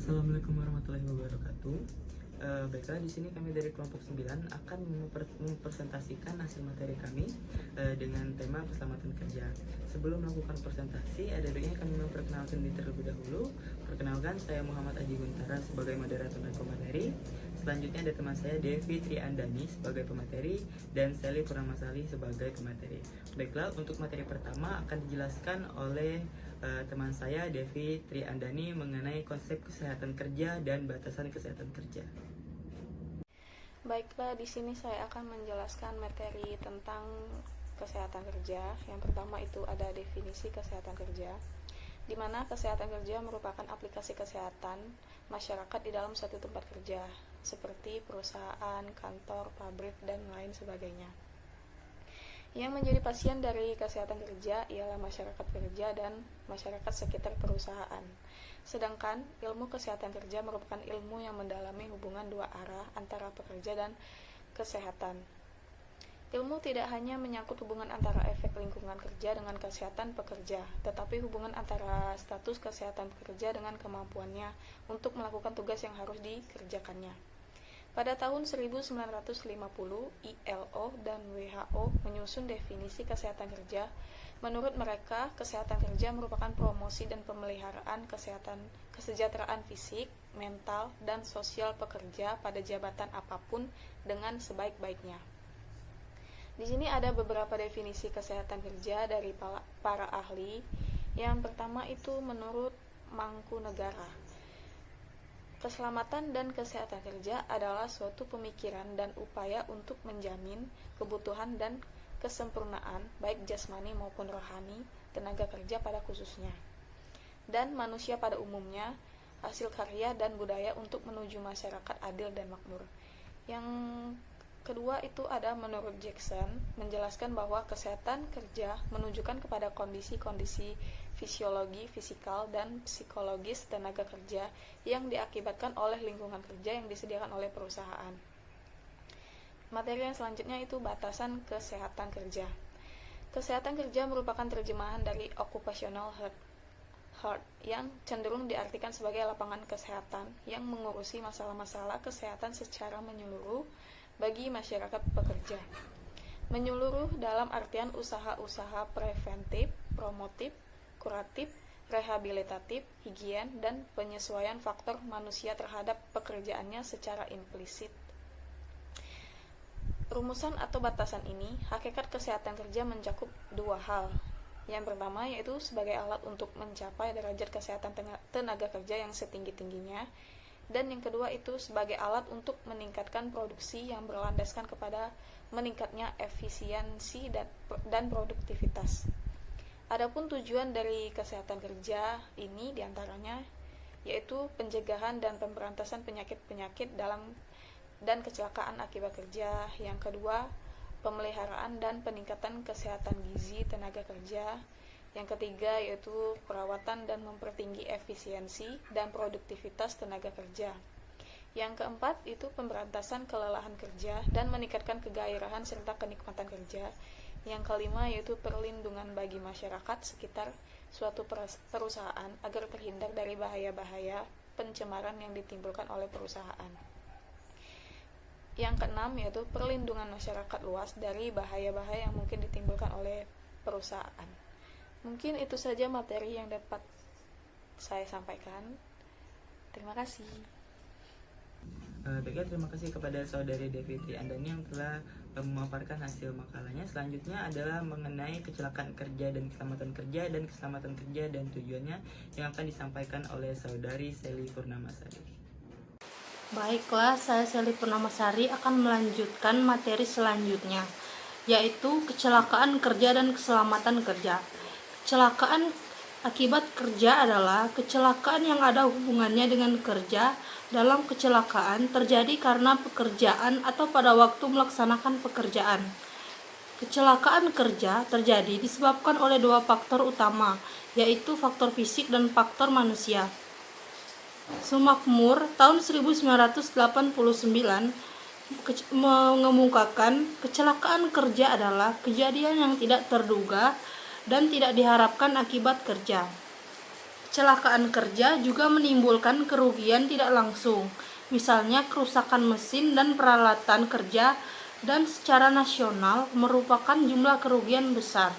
Assalamualaikum warahmatullahi wabarakatuh. Baiklah, di sini kami dari kelompok 9 akan mempresentasikan hasil materi kami dengan tema keselamatan kerja. Sebelum melakukan presentasi, ada baiknya kami memperkenalkan diri terlebih dahulu. Perkenalkan, saya Muhammad Aji Guntara sebagai moderator dan pemateri. Selanjutnya ada teman saya Devi Triandani sebagai pemateri dan Sally Purnamasari sebagai pemateri. Baiklah, untuk materi pertama akan dijelaskan oleh teman saya Devi Triandani mengenai konsep kesehatan kerja dan batasan kesehatan kerja. Baiklah, di sini saya akan menjelaskan materi tentang kesehatan kerja. Yang pertama itu ada definisi kesehatan kerja, di mana kesehatan kerja merupakan aplikasi kesehatan masyarakat di dalam suatu tempat kerja, seperti perusahaan, kantor, pabrik, dan lain sebagainya. Yang menjadi pasien dari kesehatan kerja ialah masyarakat kerja dan masyarakat sekitar perusahaan. Sedangkan ilmu kesehatan kerja merupakan ilmu yang mendalami hubungan dua arah antara pekerja dan kesehatan. Ilmu tidak hanya menyangkut hubungan antara efek lingkungan kerja dengan kesehatan pekerja, tetapi hubungan antara status kesehatan pekerja dengan kemampuannya untuk melakukan tugas yang harus dikerjakannya. Pada tahun 1950, ILO dan WHO menyusun definisi kesehatan kerja. Menurut mereka, kesehatan kerja merupakan promosi dan pemeliharaan kesejahteraan fisik, mental, dan sosial pekerja pada jabatan apapun dengan sebaik-baiknya. Di sini ada beberapa definisi kesehatan kerja dari para ahli. Yang pertama itu menurut Mangkunegara. Keselamatan dan kesehatan kerja adalah suatu pemikiran dan upaya untuk menjamin kebutuhan dan kesempurnaan baik jasmani maupun rohani tenaga kerja pada khususnya, dan manusia pada umumnya, hasil karya dan budaya untuk menuju masyarakat adil dan makmur. Yang kedua itu ada menurut Jackson, menjelaskan bahwa kesehatan kerja menunjukkan kepada kondisi-kondisi fisiologi, fisikal, dan psikologis tenaga kerja yang diakibatkan oleh lingkungan kerja yang disediakan oleh perusahaan. Materi yang selanjutnya itu batasan kesehatan kerja. Kesehatan kerja merupakan terjemahan dari occupational health yang cenderung diartikan sebagai lapangan kesehatan yang mengurusi masalah-masalah kesehatan secara menyeluruh bagi masyarakat pekerja. Menyeluruh dalam artian usaha-usaha preventif, promotif, kuratif, rehabilitatif, higien, dan penyesuaian faktor manusia terhadap pekerjaannya secara implisit. Rumusan atau batasan ini, hakikat kesehatan kerja mencakup dua hal. Yang pertama yaitu sebagai alat untuk mencapai derajat kesehatan tenaga kerja yang setinggi-tingginya, dan yang kedua itu sebagai alat untuk meningkatkan produksi yang berlandaskan kepada meningkatnya efisiensi dan produktivitas. Adapun tujuan dari kesehatan kerja ini diantaranya yaitu pencegahan dan pemberantasan penyakit-penyakit dan kecelakaan akibat kerja. Yang kedua, pemeliharaan dan peningkatan kesehatan gizi tenaga kerja. Yang ketiga yaitu perawatan dan mempertinggi efisiensi dan produktivitas tenaga kerja. Yang keempat itu pemberantasan kelelahan kerja dan meningkatkan kegairahan serta kenikmatan kerja. Yang kelima yaitu perlindungan bagi masyarakat sekitar suatu perusahaan agar terhindar dari bahaya-bahaya pencemaran yang ditimbulkan oleh perusahaan. Yang keenam yaitu perlindungan masyarakat luas dari bahaya-bahaya yang mungkin ditimbulkan oleh perusahaan. Mungkin itu saja materi yang dapat saya sampaikan. Terima kasih. Baiklah, terima kasih kepada saudari Devi Triandani yang telah memaparkan hasil makalahnya. Selanjutnya adalah mengenai kecelakaan kerja dan keselamatan kerja dan tujuannya yang akan disampaikan oleh saudari Sally Purnamasari. Baiklah, saya Sally Purnamasari akan melanjutkan materi selanjutnya, yaitu kecelakaan kerja dan keselamatan kerja. Kecelakaan akibat kerja adalah kecelakaan yang ada hubungannya dengan kerja. Dalam kecelakaan terjadi karena pekerjaan atau pada waktu melaksanakan pekerjaan. Kecelakaan kerja terjadi disebabkan oleh dua faktor utama, yaitu faktor fisik dan faktor manusia. Sumakmur tahun 1989 mengemukakan kecelakaan kerja adalah kejadian yang tidak terduga dan tidak diharapkan akibat kerja. Kecelakaan kerja juga menimbulkan kerugian tidak langsung, misalnya kerusakan mesin dan peralatan kerja, dan secara nasional merupakan jumlah kerugian besar.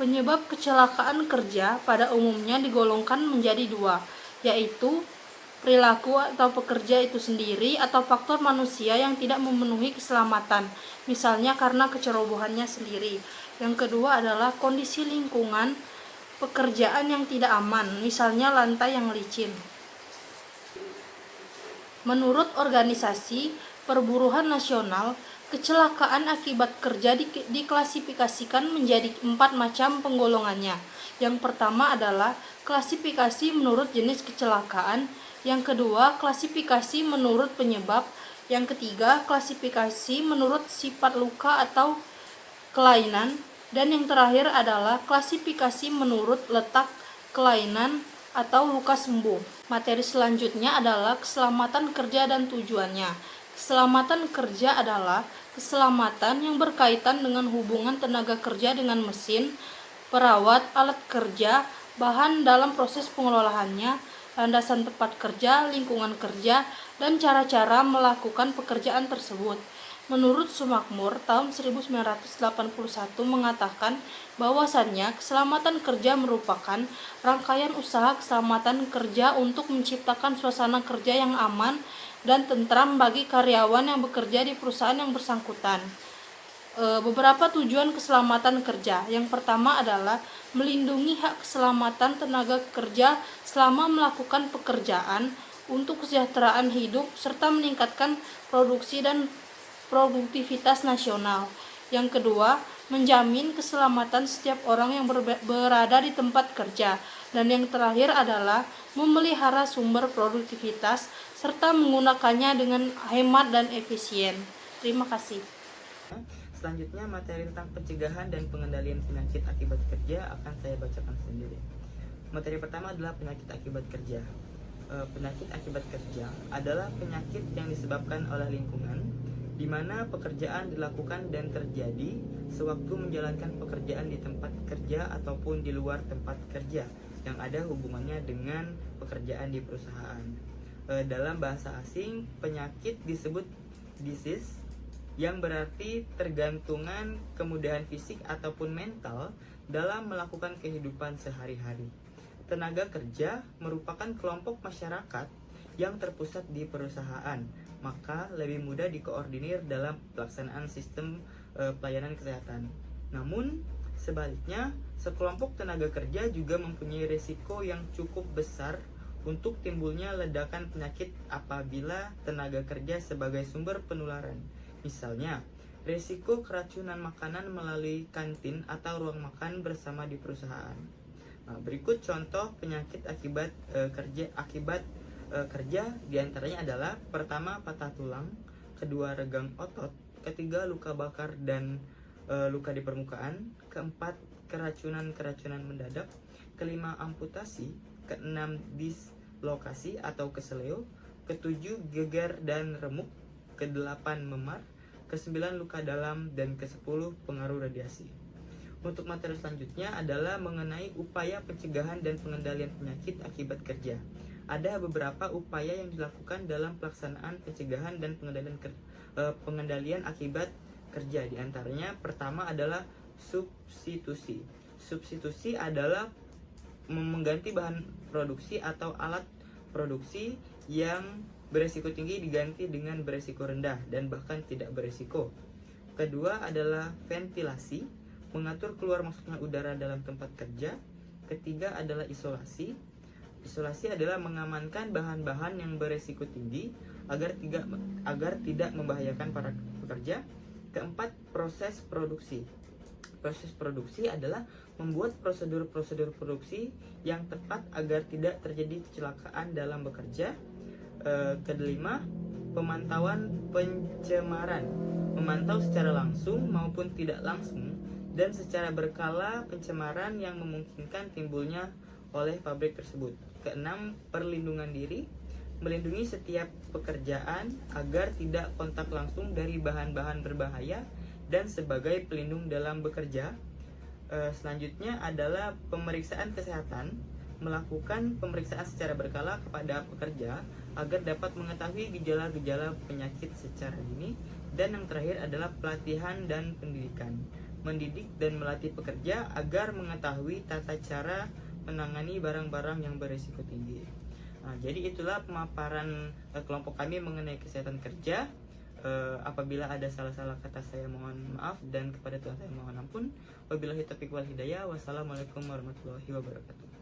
Penyebab kecelakaan kerja pada umumnya digolongkan menjadi dua, yaitu perilaku atau pekerja itu sendiri atau faktor manusia yang tidak memenuhi keselamatan, misalnya karena kecerobohannya sendiri. Yang kedua adalah kondisi lingkungan pekerjaan yang tidak aman, misalnya lantai yang licin. Menurut Organisasi Perburuhan Nasional, kecelakaan akibat kerja diklasifikasikan menjadi 4 macam penggolongannya. Yang pertama adalah klasifikasi menurut jenis kecelakaan, yang kedua klasifikasi menurut penyebab, yang ketiga klasifikasi menurut sifat luka atau kelainan, dan yang terakhir adalah klasifikasi menurut letak kelainan atau luka sembuh. Materi selanjutnya adalah keselamatan kerja dan tujuannya. Keselamatan kerja adalah keselamatan yang berkaitan dengan hubungan tenaga kerja dengan mesin, perawat, alat kerja, bahan dalam proses pengelolaannya, landasan tempat kerja, lingkungan kerja, dan cara-cara melakukan pekerjaan tersebut. Menurut Sumakmur tahun 1981 mengatakan bahwasannya keselamatan kerja merupakan rangkaian usaha keselamatan kerja untuk menciptakan suasana kerja yang aman dan tentram bagi karyawan yang bekerja di perusahaan yang bersangkutan. Beberapa tujuan keselamatan kerja. Yang pertama adalah melindungi hak keselamatan tenaga kerja selama melakukan pekerjaan untuk kesejahteraan hidup serta meningkatkan produksi dan produktivitas nasional. Yang kedua, menjamin keselamatan setiap orang yang berada di tempat kerja. Dan yang terakhir adalah memelihara sumber produktivitas serta menggunakannya dengan hemat dan efisien. Terima kasih. Selanjutnya, materi tentang pencegahan dan pengendalian penyakit akibat kerja akan saya bacakan sendiri. Materi pertama adalah penyakit akibat kerja. Penyakit akibat kerja adalah penyakit yang disebabkan oleh lingkungan di mana pekerjaan dilakukan dan terjadi sewaktu menjalankan pekerjaan di tempat kerja ataupun di luar tempat kerja yang ada hubungannya dengan pekerjaan di perusahaan. Dalam bahasa asing, penyakit disebut disease, yang berarti tergantungan kemudahan fisik ataupun mental dalam melakukan kehidupan sehari-hari. Tenaga kerja merupakan kelompok masyarakat yang terpusat di perusahaan, maka lebih mudah dikoordinir dalam pelaksanaan sistem pelayanan kesehatan. Namun, sebaliknya, sekelompok tenaga kerja juga mempunyai risiko yang cukup besar untuk timbulnya ledakan penyakit apabila tenaga kerja sebagai sumber penularan. Misalnya, risiko keracunan makanan melalui kantin atau ruang makan bersama di perusahaan. Berikut contoh penyakit akibat kerja diantaranya adalah: pertama, patah tulang; kedua, regang otot; ketiga, luka bakar dan luka di permukaan; keempat, keracunan mendadak; kelima, amputasi; keenam, dislokasi atau keseleo; ketujuh, gegar dan remuk; kedelapan, memar; kesembilan, luka dalam; dan kesepuluh, pengaruh radiasi. Untuk materi selanjutnya adalah mengenai upaya pencegahan dan pengendalian penyakit akibat kerja. Ada beberapa upaya yang dilakukan dalam pelaksanaan pencegahan dan pengendalian akibat kerja. Di antaranya, pertama adalah substitusi. Substitusi adalah mengganti bahan produksi atau alat produksi yang beresiko tinggi diganti dengan beresiko rendah dan bahkan tidak beresiko. Kedua adalah ventilasi, mengatur keluar masuknya udara dalam tempat kerja. Ketiga adalah isolasi. Isolasi adalah mengamankan bahan-bahan yang beresiko tinggi agar tidak membahayakan para pekerja. Keempat, proses produksi. Proses produksi adalah membuat prosedur-prosedur produksi yang tepat agar tidak terjadi kecelakaan dalam bekerja. Kelima, pemantauan pencemaran. Memantau secara langsung maupun tidak langsung dan secara berkala pencemaran yang memungkinkan timbulnya oleh pabrik tersebut. Keenam, perlindungan diri, melindungi setiap pekerjaan agar tidak kontak langsung dari bahan-bahan berbahaya dan sebagai pelindung dalam bekerja. Selanjutnya adalah pemeriksaan kesehatan. melakukan pemeriksaan secara berkala kepada pekerja agar dapat mengetahui gejala-gejala penyakit secara dini. Dan yang terakhir adalah pelatihan dan pendidikan, mendidik dan melatih pekerja agar mengetahui tata cara menangani barang-barang yang berisiko tinggi. Nah, jadi itulah pemaparan kelompok kami mengenai kesehatan kerja. Apabila ada salah-salah kata saya mohon maaf, dan kepada Tuhan saya mohon ampun. Wabillahi taufiq wal hidayah. Wassalamualaikum warahmatullahi wabarakatuh.